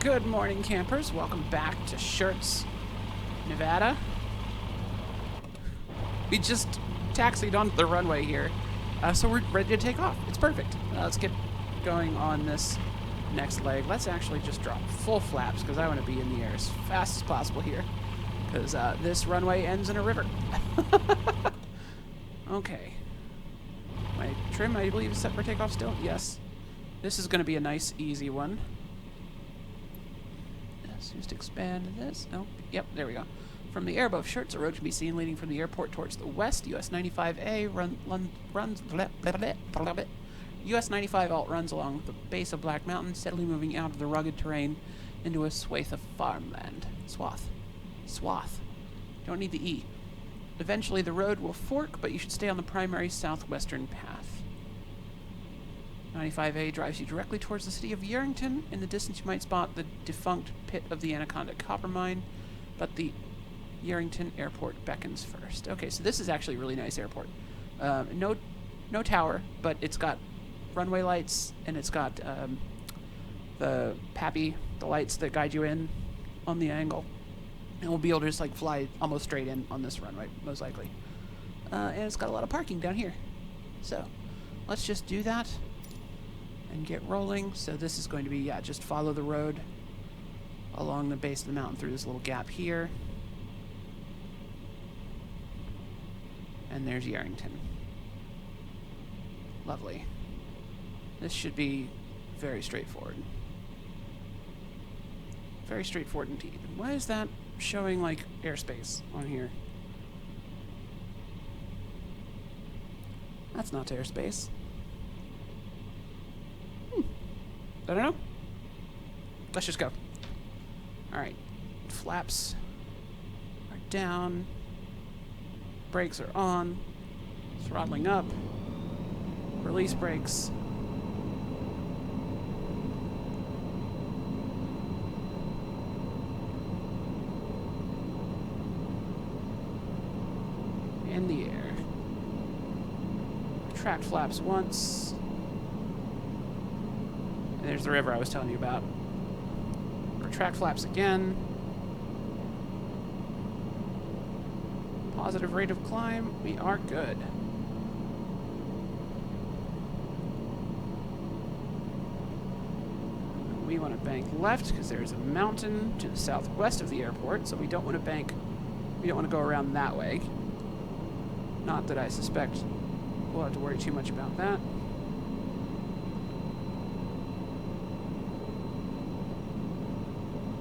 Good morning, campers. Welcome back to Shirts, Nevada. We just taxied onto the runway here, so we're ready to take off. It's perfect. Let's get going on this next leg. Let's actually just drop full flaps because I want to be in the air as fast as possible here because this runway ends in a river. Okay. My trim, I believe, is set for takeoff still? Yes. This is going to be a nice, easy one. Let's just expand this. No. Yep, there we go. From the air above Shirts, a road can be seen leading from the airport towards the west. US 95A runs... US 95 alt runs along the base of Black Mountain, steadily moving out of the rugged terrain into a swathe of farmland. Swath. Don't need the E. Eventually the road will fork, but you should stay on the primary southwestern path. 95A drives you directly towards the city of Yerington. In the distance you might spot the defunct pit of the Anaconda copper mine, but the Yerington airport beckons first. Okay, so this is actually a really nice airport. No tower, but it's got runway lights, and it's got the lights that guide you in on the angle. And we'll be able to just like fly almost straight in on this runway, most likely. And it's got a lot of parking down here. So let's just do that and get rolling. So this is going to be, yeah, just follow the road along the base of the mountain through this little gap here. And there's Yerington. Lovely. This should be very straightforward. Very straightforward indeed. Why is that showing like airspace on here? That's not airspace. I don't know. Let's just go. Alright. Flaps are down. Brakes are on. Throttling up. Release brakes. In the air. Retract flaps once. And there's the river I was telling you about. Retract flaps again. Positive rate of climb. We are good. We want to bank left because there's a mountain to the southwest of the airport, so we don't want to bank. We don't want to go around that way. Not that I suspect we'll have to worry too much about that.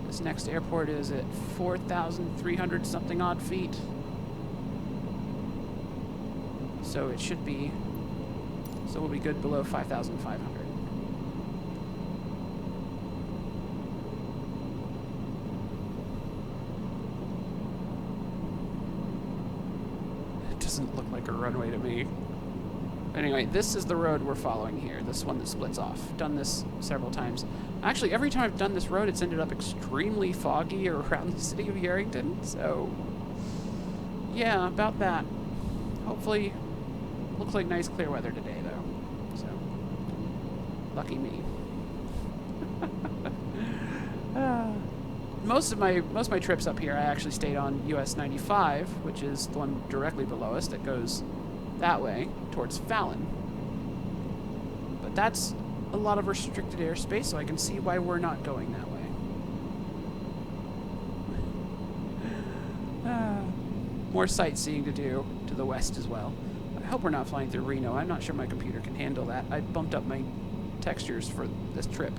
This next airport is at 4,300 something odd feet. So it should be, so we'll be good below 5,500. It doesn't look like a runway to me. Anyway, this is the road we're following here, this one that splits off. Done this several times. Actually, every time I've done this road, it's ended up extremely foggy around the city of Yerington, so yeah, about that. Hopefully, looks like nice clear weather today, though, so lucky me. Most of my trips up here, I actually stayed on US 95, which is the one directly below us that goes that way towards Fallon. But that's a lot of restricted airspace, so I can see why we're not going that way. More sightseeing to do to the west as well. I hope we're not flying through Reno. I'm not sure my computer can handle that. I bumped up my textures for this trip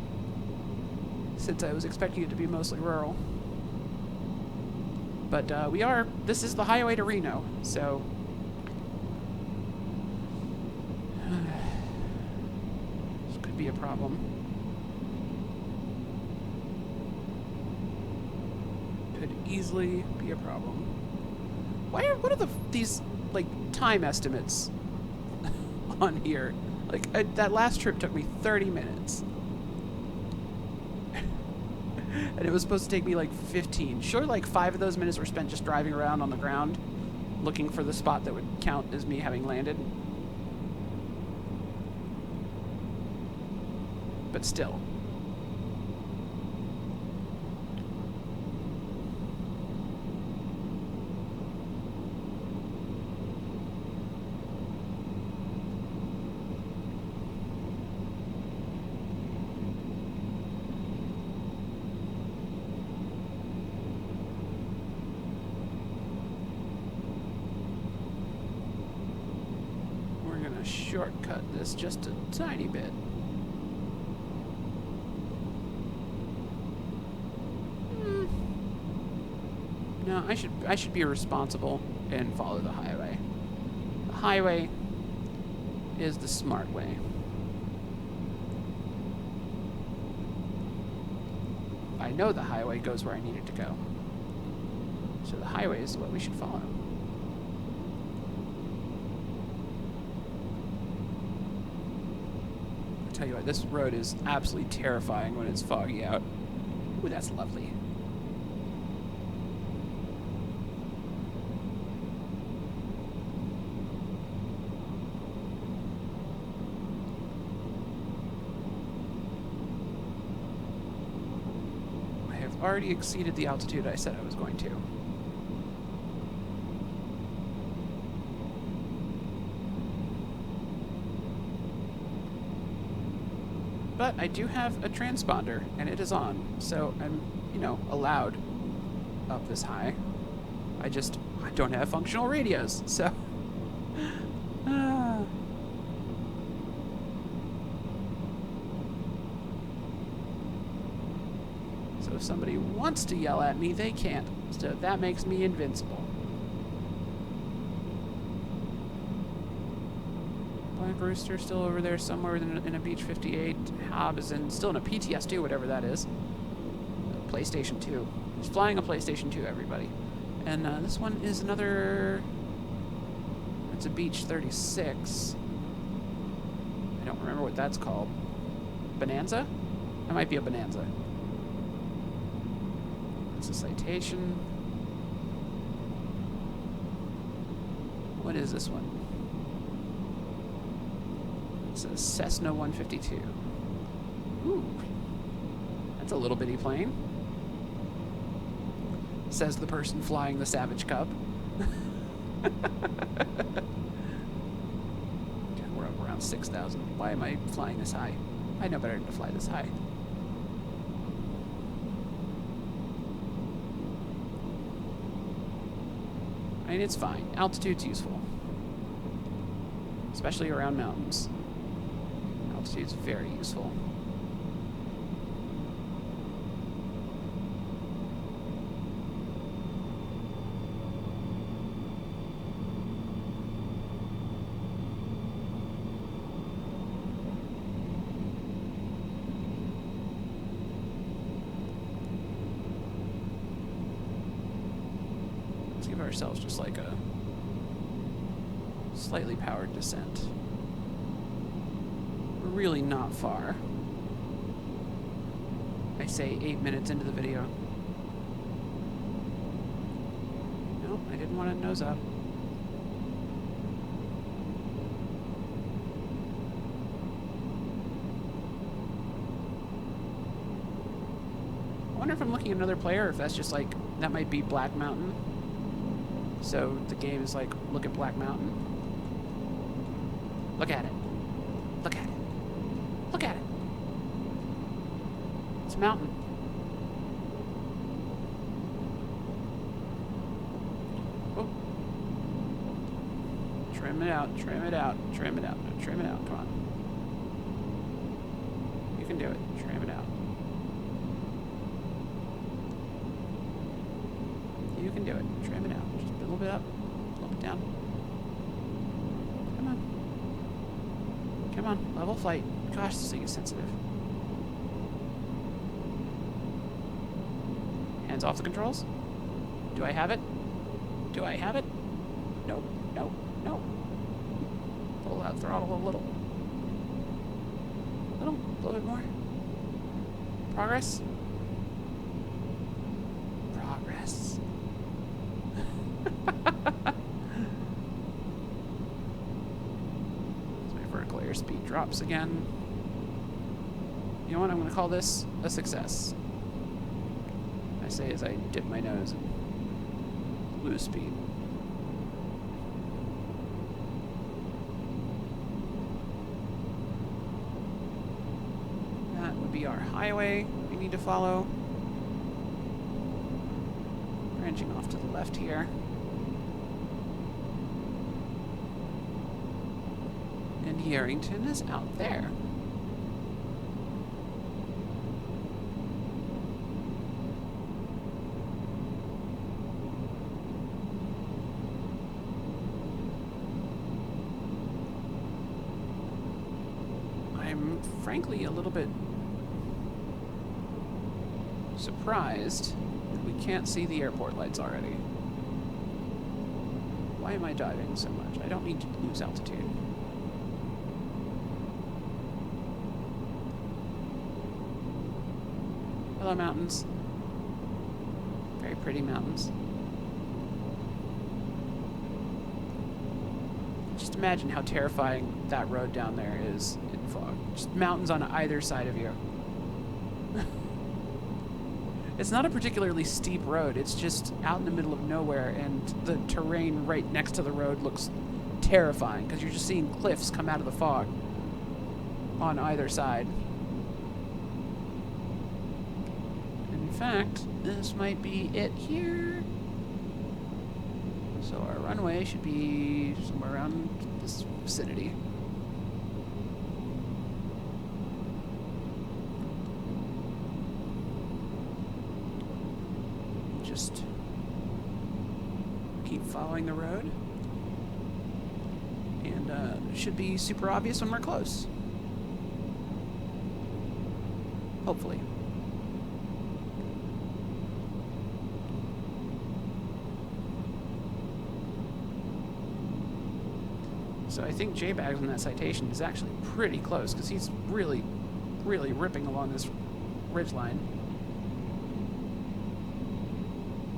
since I was expecting it to be mostly rural. But this is the highway to Reno, so this could be a problem. Could easily be a problem. What are these like time estimates on here? Like that last trip took me 30 minutes. And it was supposed to take me like 15. Sure, like 5 of those minutes were spent just driving around on the ground looking for the spot that would count as me having landed. But still. gonna shortcut this just a tiny bit. No, I should be responsible and follow the highway. The highway is the smart way. I know the highway goes where I need it to go. So the highway is what we should follow. I tell you what, this road is absolutely terrifying when it's foggy out. Ooh, that's lovely. Already exceeded the altitude I said I was going to. But I do have a transponder, and it is on, so I'm, you know, allowed up this high. I don't have functional radios, so... So if somebody wants to yell at me, they can't. So that makes me invincible. Black Rooster still over there somewhere in a Beach 58. Hob is still in a PTS2, whatever that is. PlayStation 2. He's flying a PlayStation 2, everybody. And this one is another... It's a Beach 36. I don't remember what that's called. Bonanza? That might be a Bonanza. It's a citation. What is this one? It's a Cessna 152. Ooh. That's a little bitty plane. Says the person flying the Savage Cub. We're up around 6,000. Why am I flying this high? I know better than to fly this high. I mean, it's fine. Altitude's useful. Especially around mountains. Altitude's very useful. Let's give ourselves just like a slightly powered descent. We're really not far. I say 8 minutes into the video. Nope, I didn't want to nose up. I wonder if I'm looking at another player, or if that's just like, that might be Black Mountain. So the game is like, look at Black Mountain. Look at it. Look at it. Look at it. It's a mountain. Oh. Trim it out, trim it out, trim it out, trim it out. Come on. You can do it. Trim it out. You can do it. Trim it out. Just a little bit up, a little bit down. Come on. Come on. Level flight. Gosh, this thing is sensitive. Hands off the controls. Do I have it? Do I have it? Nope. Nope. Nope. Pull that throttle a little. A little bit more. Progress. Progress. So my vertical airspeed drops again. You know what? I'm going to call this a success. I say as I dip my nose and lose speed. That would be our highway we need to follow. Branching off to the left here. And Yerington is out there. I'm frankly a little bit surprised that we can't see the airport lights already. Why am I diving so much? I don't need to lose altitude. Hello, mountains. Very pretty mountains. Just imagine how terrifying that road down there is in fog. Just mountains on either side of you. It's not a particularly steep road. It's just out in the middle of nowhere, and the terrain right next to the road looks terrifying because you're just seeing cliffs come out of the fog on either side. In fact, this might be it here. So our runway should be somewhere around this vicinity. Just keep following the road, and it should be super obvious when we're close. Hopefully. So I think J-Bags on that citation is actually pretty close, because he's really, really ripping along this ridgeline.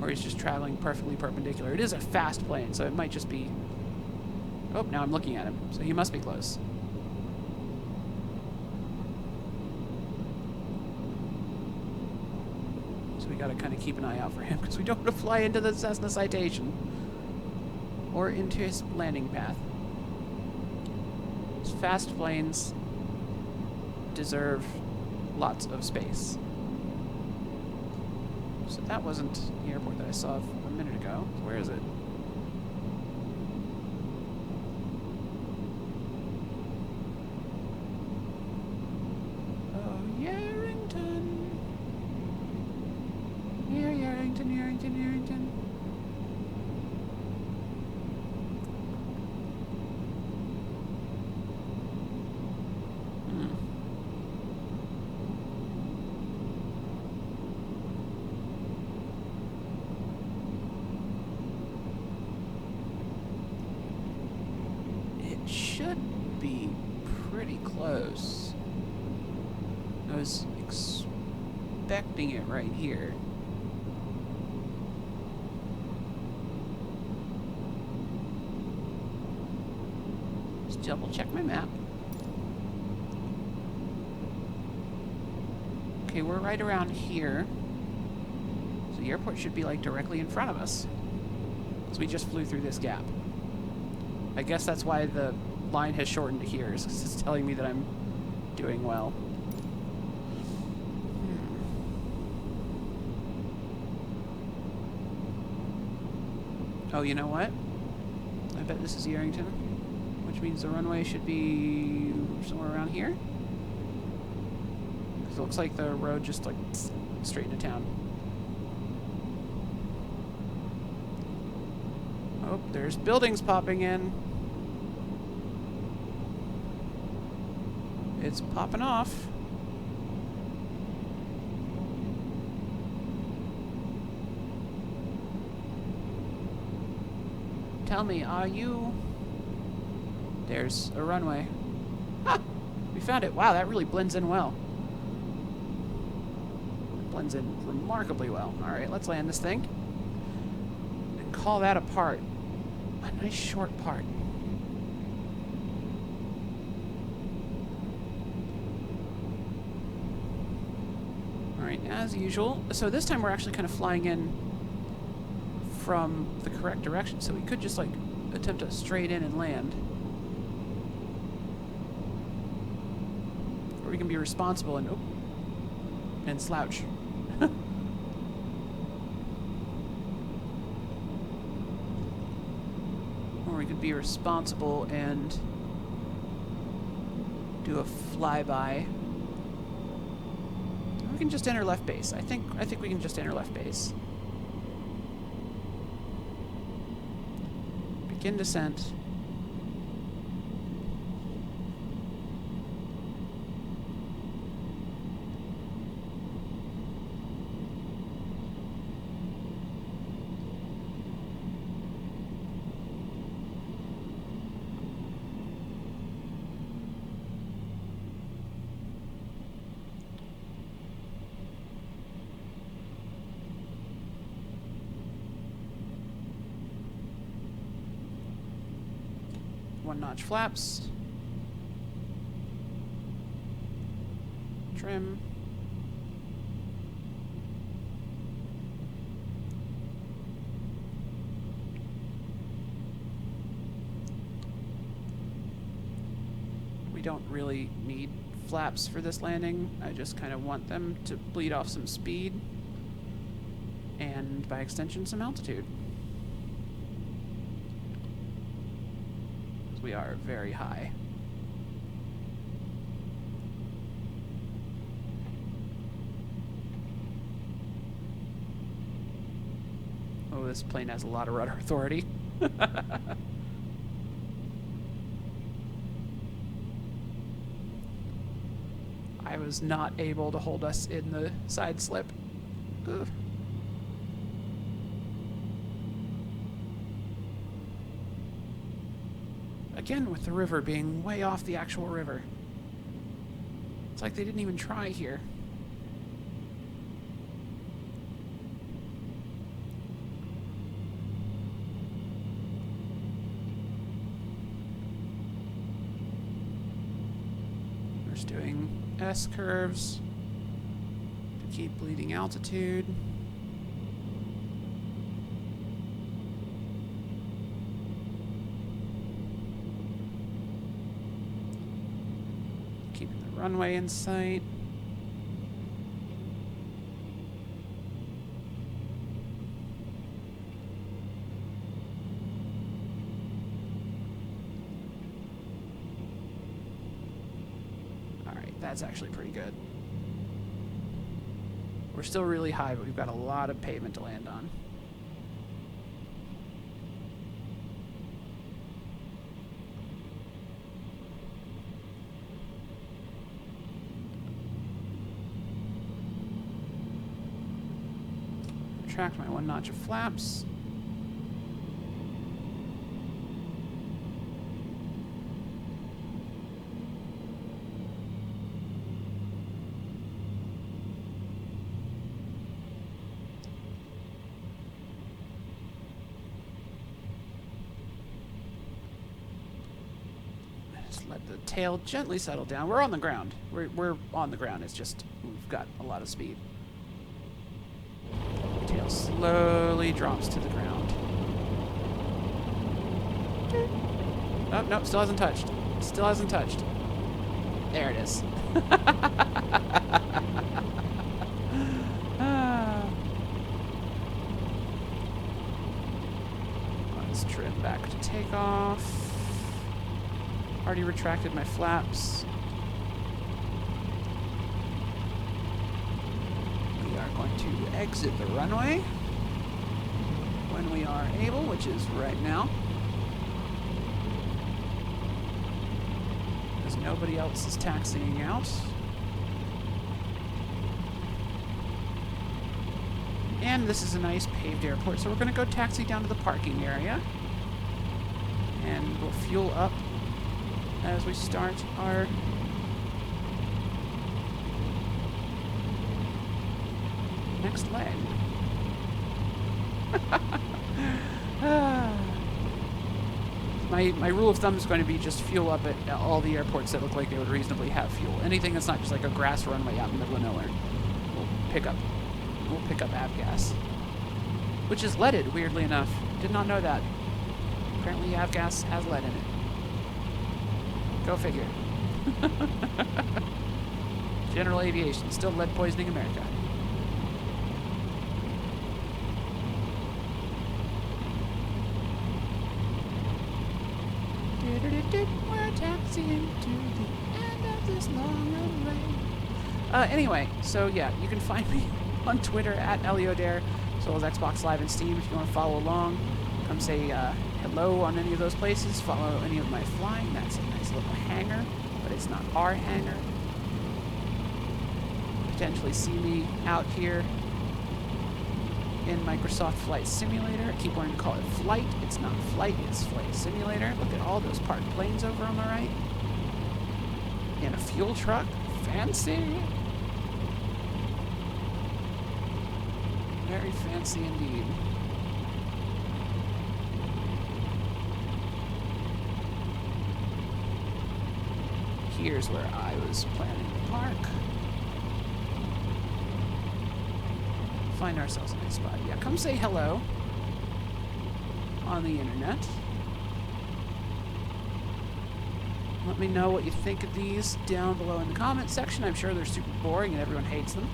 Or he's just traveling perfectly perpendicular. It is a fast plane, so it might just be... Oh, now I'm looking at him, so he must be close. So we gotta kind of keep an eye out for him, because we don't want to fly into the Cessna citation. Or into his landing path. These fast planes deserve lots of space. So that wasn't the airport that I saw a minute ago. So where is it? Oh, Yerington. Here, Yerington, Yerington, Yerington. Should be pretty close. I was expecting it right here. Just double check my map. Okay, we're right around here. So the airport should be like directly in front of us. So we just flew through this gap. I guess that's why the line has shortened to here, is because it's telling me that I'm doing well. Oh, you know what? I bet this is Yerington, which means the runway should be somewhere around here. Because it looks like the road just like straight into town. Oh, there's buildings popping in. It's popping off. Tell me, are you... There's a runway. Ha! We found it. Wow, that really blends in well. It blends in remarkably well. Alright, let's land this thing. And call that a part. A nice short part. Alright, as usual. So this time we're actually kind of flying in from the correct direction, so we could just like attempt to straight in and land. Or we can be responsible and and slouch. Or we could be responsible and do a flyby. We can just enter left base. I think we can just enter left base. Begin descent. One-notch flaps. Trim. We don't really need flaps for this landing. I just kind of want them to bleed off some speed and, by extension, some altitude. We are very high. Oh, this plane has a lot of rudder authority. I was not able to hold us in the side slip. Ugh. Again, with the river being way off the actual river. It's like they didn't even try here. We're just doing S-curves to keep bleeding altitude. Runway in sight. Alright, that's actually pretty good. We're still really high, but we've got a lot of pavement to land on. Retract my one notch of flaps. Just let the tail gently settle down. We're on the ground. We're on the ground. It's just we've got a lot of speed. Tail slowly drops to the ground. Oh, no, still hasn't touched. Still hasn't touched. There it is. Let's trim back to takeoff. Already retracted my flaps. Going to exit the runway when we are able, which is right now, because nobody else is taxiing out. And this is a nice paved airport, so we're going to go taxi down to the parking area, and we'll fuel up as we start our next leg. My rule of thumb is going to be just fuel up at all the airports that look like they would reasonably have fuel. Anything that's not just like a grass runway out in the middle of nowhere, we'll pick up avgas, which is leaded. Weirdly enough, did not know that. Apparently, avgas has lead in it. Go figure. General aviation, still lead poisoning America. We're taxiing to the end of this long away. Anyway, so yeah, you can find me on Twitter at Eliodare, as well as Xbox Live and Steam if you want to follow along. Come say hello on any of those places. Follow any of my flying. That's a nice little hangar, but it's not our hangar. Potentially see me out here in Microsoft Flight Simulator. I keep wanting to call it Flight. It's not Flight, it's Flight Simulator. Look at all those parked planes over on the right. And a fuel truck. Fancy. Very fancy indeed. Here's where I was planning to park. Find ourselves a nice spot. Yeah, come say hello on the internet. Let me know what you think of these down below in the comment section. I'm sure they're super boring and everyone hates them.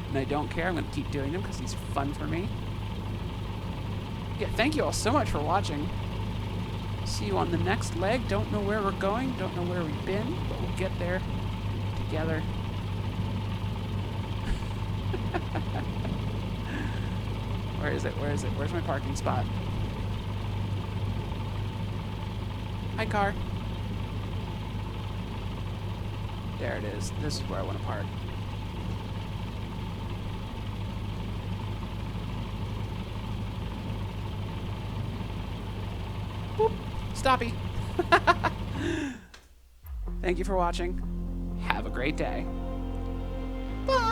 And I don't care. I'm going to keep doing them because these are fun for me. Yeah, thank you all so much for watching. See you on the next leg. Don't know where we're going. Don't know where we've been, but we'll get there together. Where is it? Where is it? Where's my parking spot? Hi, car. There it is. This is where I want to park. Whoop. Stoppy. Thank you for watching. Have a great day. Bye.